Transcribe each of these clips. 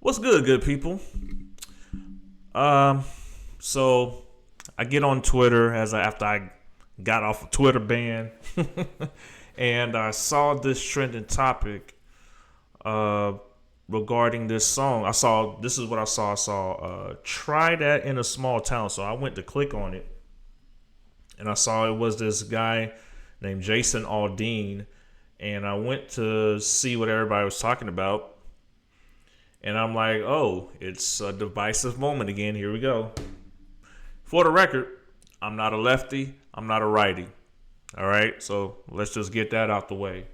What's good people? Um, so I get on Twitter after I got off a Twitter ban, and I saw this trending topic uh, regarding this song. This is what I saw. I saw "Try That in a Small Town." So I went to click on it, and I saw it was this guy named Jason Aldean, and I went to see what everybody was talking about. And I'm like, oh, it's a divisive moment again. Here we go. For the record, I'm not a lefty. I'm not a righty. All right. So let's just get that out the way.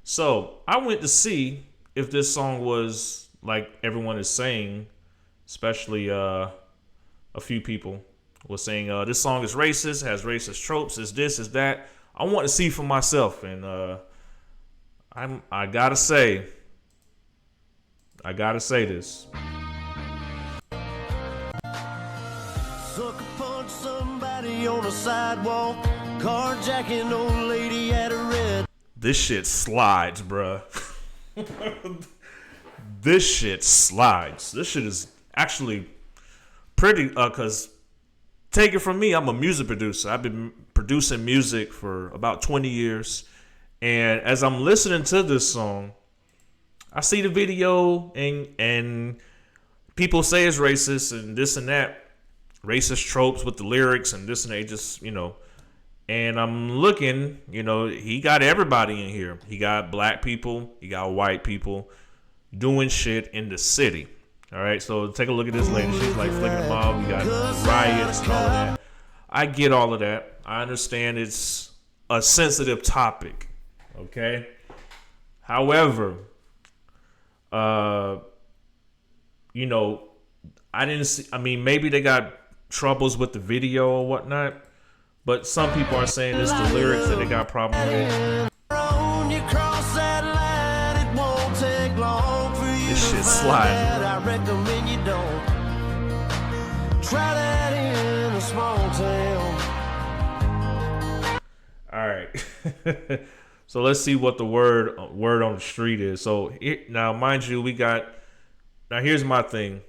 So I went to see if this song was like everyone is saying, especially a few people was saying this song is racist, has racist tropes, is this, is that. I want to see for myself. And I got to say, this. Sucker punch somebody on a sidewalk, carjacking old lady at a red. This shit slides, bruh. This shit slides. This shit is actually pretty, cause take it from me, I'm a music producer. I've been producing music for about 20 years. And as I'm listening to this song, I see the video and people say it's racist and this and that, racist tropes with the lyrics and this and that, just, and I'm looking, he got everybody in here. He got black people, he got white people doing shit in the city. All right, so take a look at this lady. She's like flicking them off. We got riots and all of that. I get all of that. I understand it's a sensitive topic. Okay. However, I didn't see, maybe they got troubles with the video or whatnot, but some people are saying it's the lyrics that they got problems with. This shit sliding. I recommend you don't try that in a small town. All right. So let's see what the word on the street is. So now, mind you, here's my thing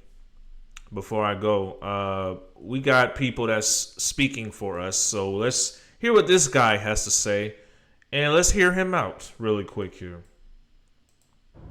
before I go. We got people that's speaking for us. So let's hear what this guy has to say. And let's hear him out really quick here.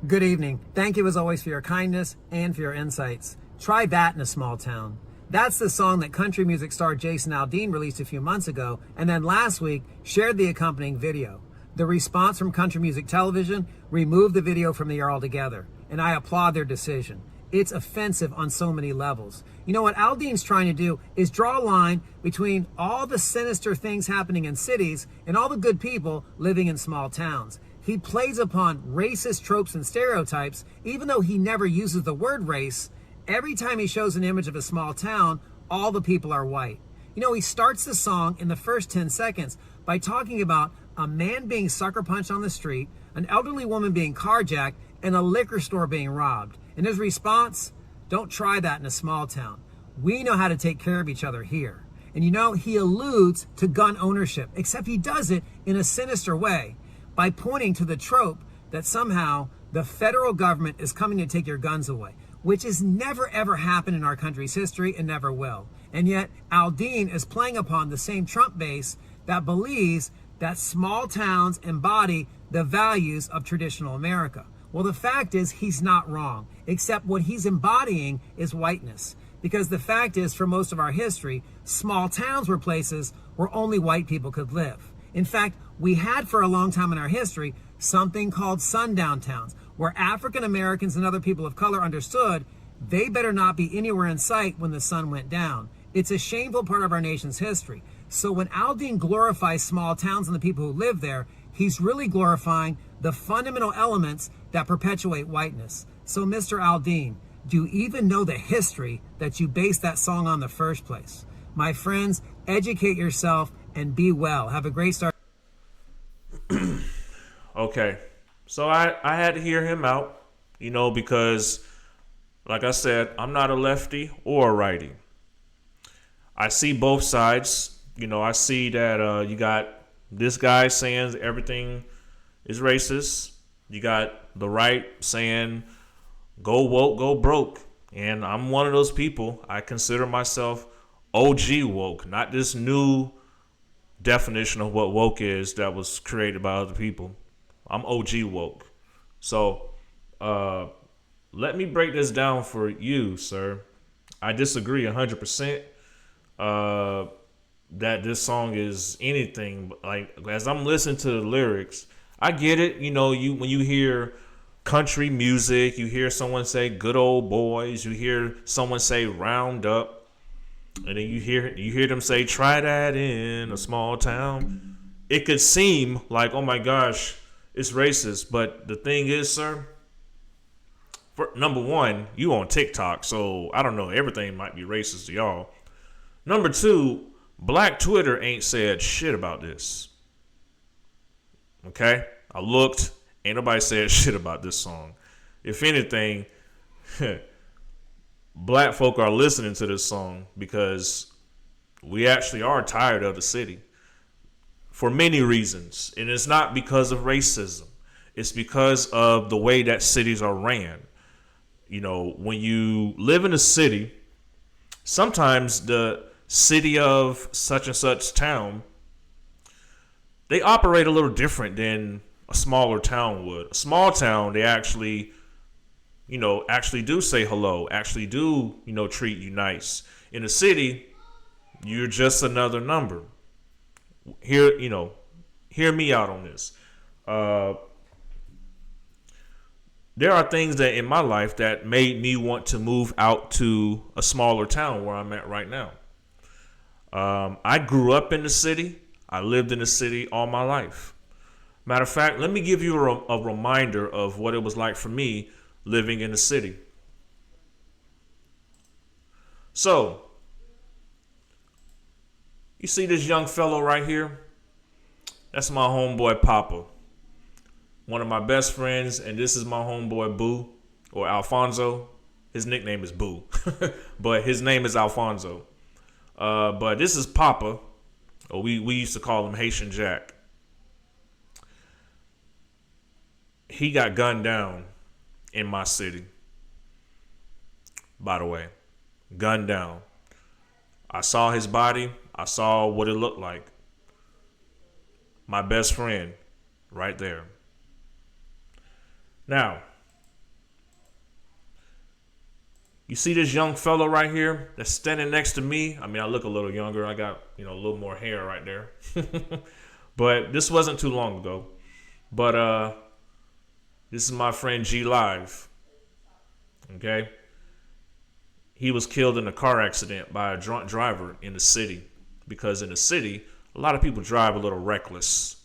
Good evening. Thank you as always for your kindness and for your insights. Try That in a Small Town. That's the song that country music star Jason Aldean released a few months ago, and then last week shared the accompanying video. The response from Country Music Television removed the video from the air altogether, and I applaud their decision. It's offensive on so many levels. You know what Aldean's trying to do is draw a line between all the sinister things happening in cities and all the good people living in small towns. He plays upon racist tropes and stereotypes, even though he never uses the word race. Every time he shows an image of a small town, all the people are white. He starts the song in the first 10 seconds by talking about a man being sucker punched on the street, an elderly woman being carjacked, and a liquor store being robbed. And his response, don't try that in a small town. We know how to take care of each other here. And he alludes to gun ownership, except he does it in a sinister way by pointing to the trope that somehow the federal government is coming to take your guns away, which has never ever happened in our country's history and never will. And yet Aldean is playing upon the same Trump base that believes that small towns embody the values of traditional America. Well, the fact is he's not wrong, except what he's embodying is whiteness. Because the fact is, for most of our history, small towns were places where only white people could live. In fact, we had for a long time in our history something called sundown towns, where African Americans and other people of color understood they better not be anywhere in sight when the sun went down. It's a shameful part of our nation's history. So when Aldean glorifies small towns and the people who live there, he's really glorifying the fundamental elements that perpetuate whiteness. So Mr. Aldean, do you even know the history that you based that song on in the first place? My friends, educate yourself and be well. Have a great start. Okay. So I had to hear him out, because like I said, I'm not a lefty or a righty. I see both sides. I see that you got this guy saying everything is racist. You got the right saying go woke, go broke. And I'm one of those people. I consider myself OG woke, not this new definition of what woke is that was created by other people. I'm OG woke. So let me break this down for you, sir. I disagree 100% that this song is anything. Like, as I'm listening to the lyrics, I get it. You know, when you hear country music, you hear someone say good old boys, you hear someone say round up, and then you hear them say try that in a small town. It could seem like, oh my gosh, it's racist, but the thing is, sir, for number one, you on TikTok, so I don't know, everything might be racist to y'all. Number two, Black Twitter ain't said shit about this. Okay? I looked. Ain't nobody said shit about this song. If anything, black folk are listening to this song because we actually are tired of the city for many reasons. And it's not because of racism. It's because of the way that cities are ran. You know, when you live in a city, sometimes the city of such and such town, they operate a little different than a smaller town would. A small town, they actually do say hello, actually do, treat you nice. In a city, you're just another number. Hear me out on this. There are things that in my life that made me want to move out to a smaller town where I'm at right now. I grew up in the city. I lived in the city all my life. Matter of fact, let me give you a reminder of what it was like for me living in the city. So, you see this young fellow right here? That's my homeboy Papa. One of my best friends, and this is my homeboy Boo, or Alfonso. His nickname is Boo, but his name is Alfonso. But this is Papa, or we used to call him Haitian Jack. He got gunned down in my city. By the way, gunned down. I saw his body. I saw what it looked like. My best friend, right there. Now, you see this young fellow right here that's standing next to me? I mean, I look a little younger. I got, a little more hair right there. But this wasn't too long ago. But this is my friend G Live. Okay? He was killed in a car accident by a drunk driver in the city. Because in the city, a lot of people drive a little reckless.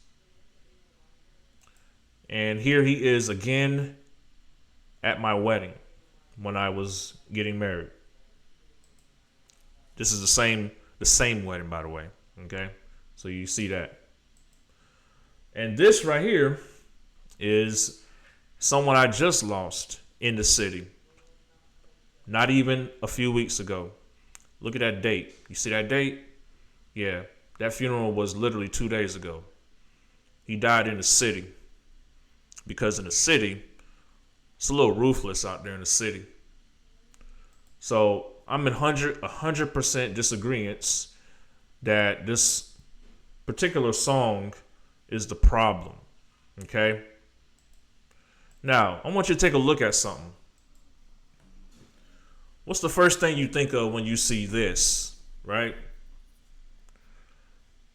And here he is again at my wedding when I was getting married. This is the same wedding, by the way. Okay? So you see that. And this right here is someone I just lost in the city. Not even a few weeks ago. Look at that date. You see that date? Yeah. That funeral was literally 2 days ago. He died in the city. Because in the city, it's a little ruthless out there in the city. So I'm in 100% disagreement that this particular song is the problem. Okay? Now, I want you to take a look at something. What's the first thing you think of when you see this, right?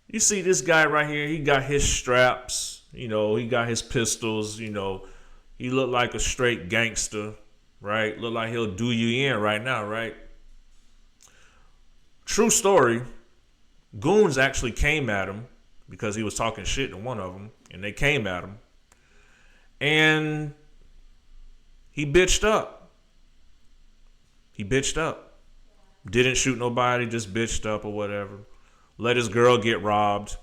You see this guy right here, he got his straps, he got his pistols, he looked like a straight gangster, right? Look like he'll do you in right now, right? True story, goons actually came at him because he was talking shit to one of them, and they came at him. And he bitched up. Didn't shoot nobody, just bitched up or whatever. Let his girl get robbed.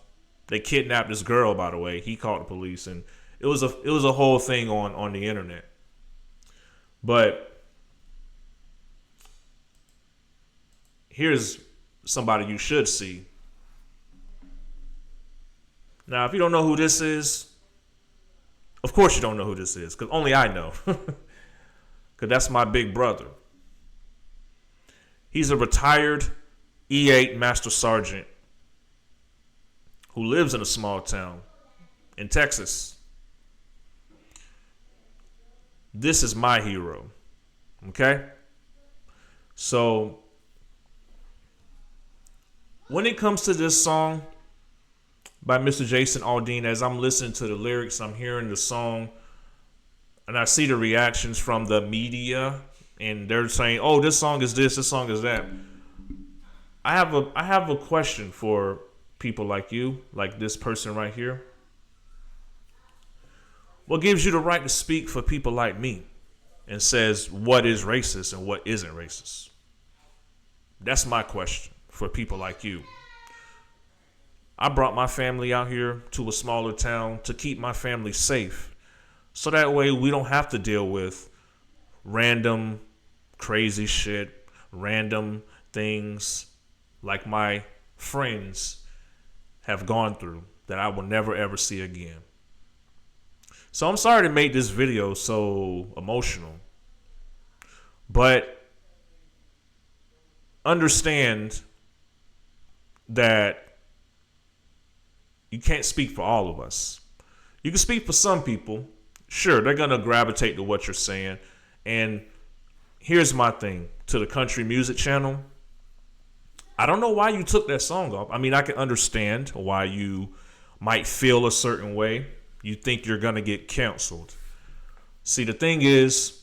They kidnapped his girl, by the way. He called the police, and it was a whole thing on the internet. But here's somebody you should see. Now, if you don't know who this is, of course you don't know who this is, because only I know. because that's my big brother. He's a retired E8 Master Sergeant who lives in a small town in Texas. This is my hero. Okay? So, when it comes to this song by Mr. Jason Aldean, as I'm listening to the lyrics, I'm hearing the song, and I see the reactions from the media, and they're saying, "Oh, this song is this song is that." I have a question for people like you, like this person right here. What gives you the right to speak for people like me and says what is racist and what isn't racist? That's my question for people like you. I brought my family out here to a smaller town to keep my family safe. So that way we don't have to deal with random crazy shit, random things like my friends have gone through that I will never ever see again. So I'm sorry to make this video so emotional, but understand that you can't speak for all of us. You can speak for some people. Sure, they're going to gravitate to what you're saying. And here's my thing to the country music channel. I don't know why you took that song off. I mean, I can understand why you might feel a certain way. You think you're going to get canceled. See, the thing is,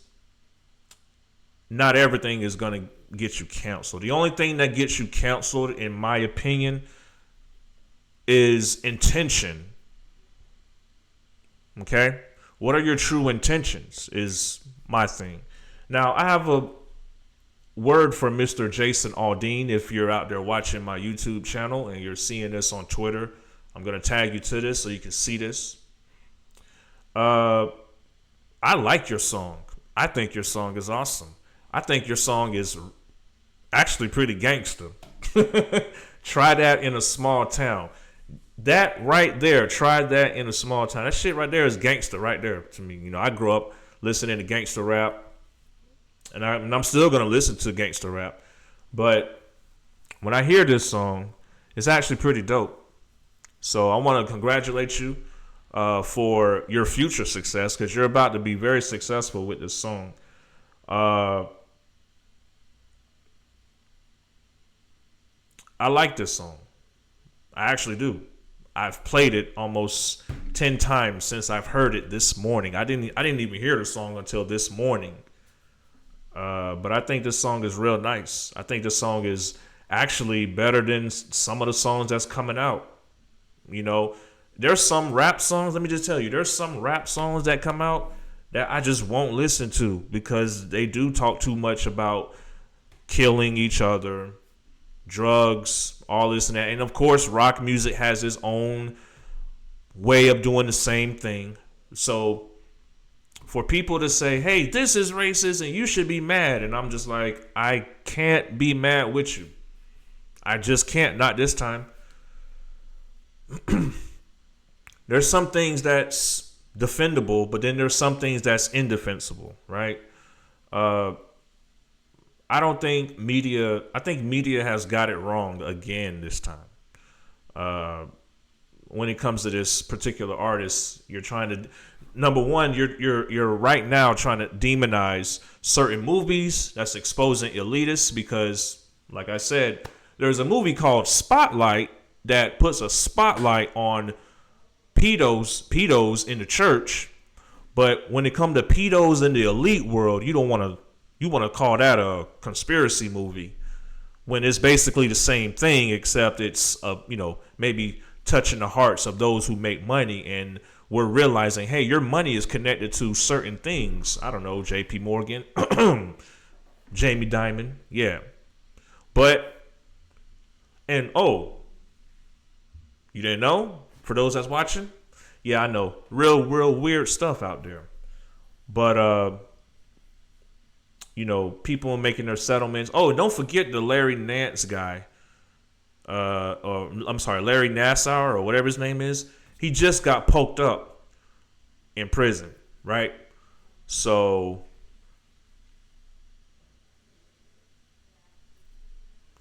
not everything is going to get you canceled. The only thing that gets you canceled, in my opinion, is intention. Okay? What are your true intentions is my thing. Now, I have a word for Mr. Jason Aldean. If you're out there watching my YouTube channel and you're seeing this on Twitter, I'm going to tag you to this so you can see this. I like your song. I think your song is awesome. I think your song is actually pretty gangster. Try that in a small town. That right there, try that in a small town. That shit right there is gangster right there to me. You know, I grew up listening to gangster rap, and I'm still going to listen to gangster rap. But when I hear this song, it's actually pretty dope. So I want to congratulate you for your future success, because you're about to be very successful with this song. I like this song. I actually do. I've played it almost 10 times since I've heard it this morning. I didn't even hear the song until this morning. But I think this song is real nice. I think this song is actually better than some of the songs that's coming out. You know, there's some rap songs, let me just tell you, there's some rap songs that come out that I just won't listen to because they do talk too much about killing each other, drugs, all this and that. And of course, rock music has its own way of doing the same thing. So for people to say, hey, this is racist and you should be mad, and I'm just like, I can't be mad with you. I just can't, not this time. There's some things that's defendable, but then there's some things that's indefensible, right? I think media has got it wrong again this time. When it comes to this particular artist, you're trying to, number one, you're right now trying to demonize certain movies that's exposing elitists because, like I said, there's a movie called Spotlight that puts a spotlight on pedos in the church, but when it comes to pedos in the elite world, you want to call that a conspiracy movie when it's basically the same thing, except it's maybe touching the hearts of those who make money, and we're realizing, hey, your money is connected to certain things. I don't know, JP Morgan, Jamie Dimon, yeah. You didn't know? For those that's watching? Yeah, I know. Real weird stuff out there. But, people making their settlements. Oh, don't forget the Larry Nance guy. Larry Nassar or whatever his name is. He just got poked up in prison, right? So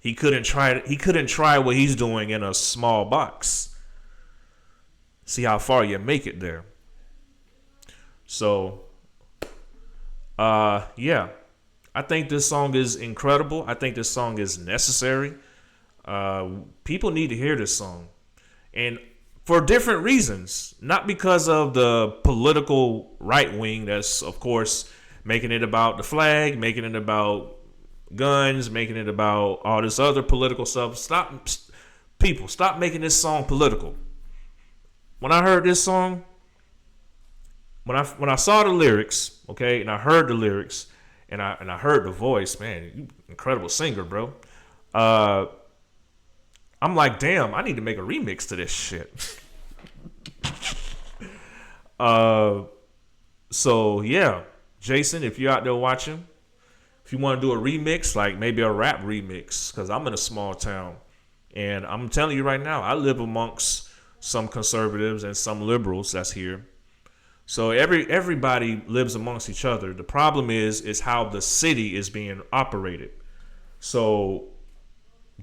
He couldn't try what he's doing in a small box. See how far you make it there. So, yeah, I think this song is incredible. I think this song is necessary. People need to hear this song, and for different reasons. Not because of the political right wing that's, of course, making it about the flag, making it about guns, making it about all this other political stuff. Stop making this song political. When I heard this song, when I saw the lyrics, okay, and I heard the lyrics, and I heard the voice, man, you incredible singer, bro. I'm like, damn, I need to make a remix to this shit. So yeah, Jason, if you're out there watching, if you want to do a remix, like maybe a rap remix, because I'm in a small town, and I'm telling you right now, I live amongst some conservatives and some liberals that's here. So everybody lives amongst each other. The problem is how the city is being operated. So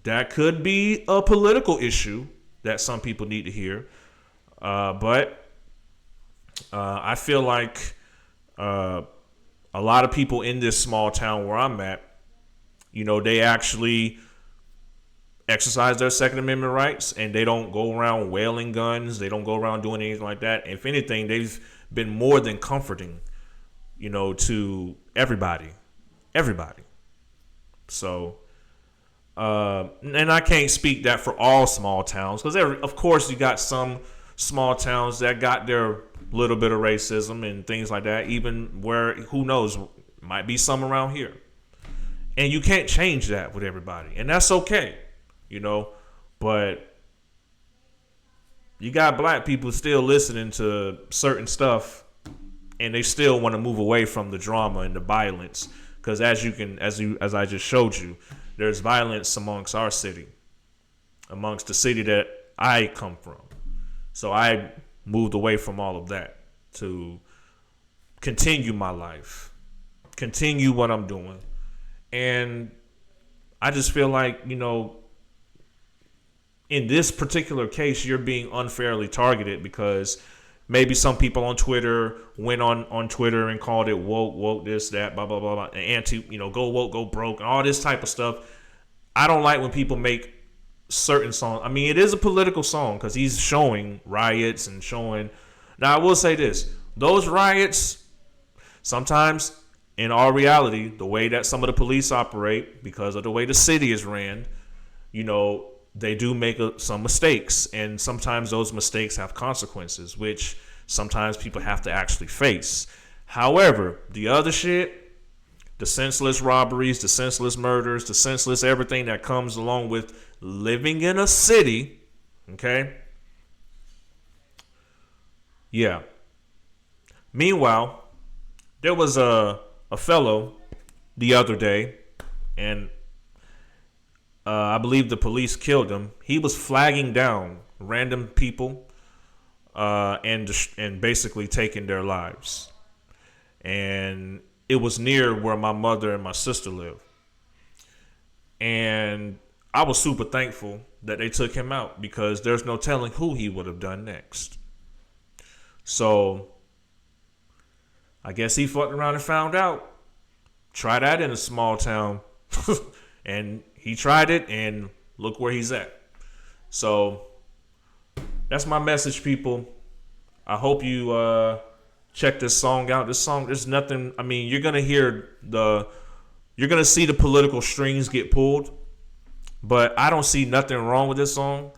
that could be a political issue that some people need to hear. But I feel like a lot of people in this small town where I'm at, you know, they actually exercise their Second Amendment rights, and they don't go around wielding guns. They don't go around doing anything like that. If anything, they've been more than comforting, you know, to everybody. So, and I can't speak that for all small towns, because of course you got some small towns that got their little bit of racism and things like that, even where, who knows, might be some around here. And you can't change that with everybody, and that's okay, you know. But you got black people still listening to certain stuff, and they still want to move away from the drama and the violence, because as I just showed you, there's violence amongst our city, amongst the city that I come from. So I moved away from all of that to continue my life, continue what I'm doing. And I just feel like, you know, in this particular case, you're being unfairly targeted, because maybe some people on Twitter went on Twitter and called it woke, this, that, blah, blah, blah, blah, anti, you know, go woke, go broke, and all this type of stuff. I don't like when people make certain songs. I mean, it is a political song because he's showing riots and showing. Now, I will say this: those riots, sometimes, in all reality, the way that some of the police operate, because of the way the city is ran, you know, they do make some mistakes, and sometimes those mistakes have consequences, which sometimes people have to actually face. However, the other shit, the senseless robberies, the senseless murders, the senseless everything that comes along with living in a city, okay? Yeah. Meanwhile, there was a fellow the other day, and I believe the police killed him. He was flagging down random people and basically taking their lives. And it was near where my mother and my sister live. And I was super thankful that they took him out, because there's no telling who he would have done next. So I guess he fucked around and found out. Try that in a small town. And he tried it, and look where he's at. So that's my message, people. I hope you check this song out. This song, there's nothing. I mean, you're gonna see the political strings get pulled, but I don't see nothing wrong with this song.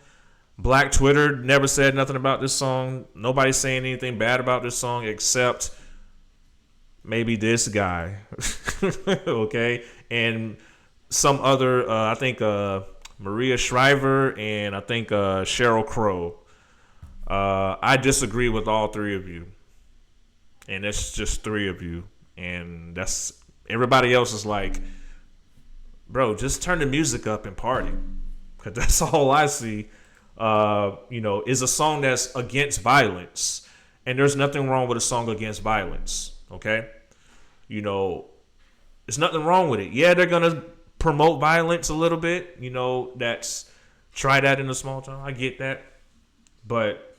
Black Twitter never said nothing about this song. Nobody's saying anything bad about this song except maybe this guy, okay, and some other. I think Maria Shriver and I think Sheryl Crow. I disagree with all three of you. And it's just three of you. And that's everybody else is like, bro, just turn the music up and party. Because that's all I see, you know, is a song that's against violence. And there's nothing wrong with a song against violence. Okay? You know, there's nothing wrong with it. Yeah, they're going to promote violence a little bit. You know, that's try that in a small town. I get that, but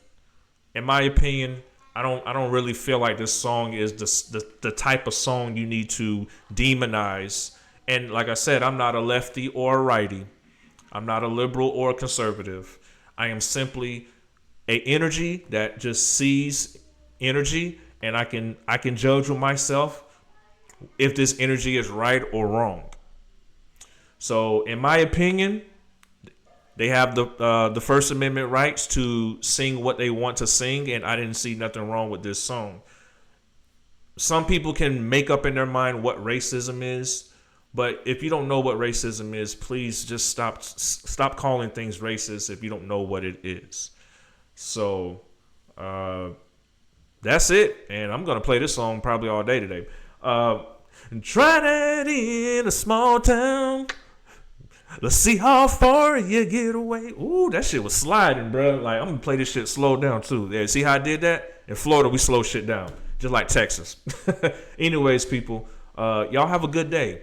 in my opinion, I don't really feel like this song is the type of song you need to demonize. And like I said, I'm not a lefty or a righty. I'm not a liberal or a conservative. I am simply a energy that just sees energy, and I can judge with myself if this energy is right or wrong. So, in my opinion, they have the First Amendment rights to sing what they want to sing, and I didn't see nothing wrong with this song. Some people can make up in their mind what racism is, but if you don't know what racism is, please just stop calling things racist if you don't know what it is. So that's it, and I'm gonna play this song probably all day today. Try that in a small town. Let's see how far you get away. Ooh, that shit was sliding, bro. Like, I'm gonna play this shit slow down too. Yeah, see how I did that? In Florida, we slow shit down, just like Texas. Anyways, people, y'all have a good day.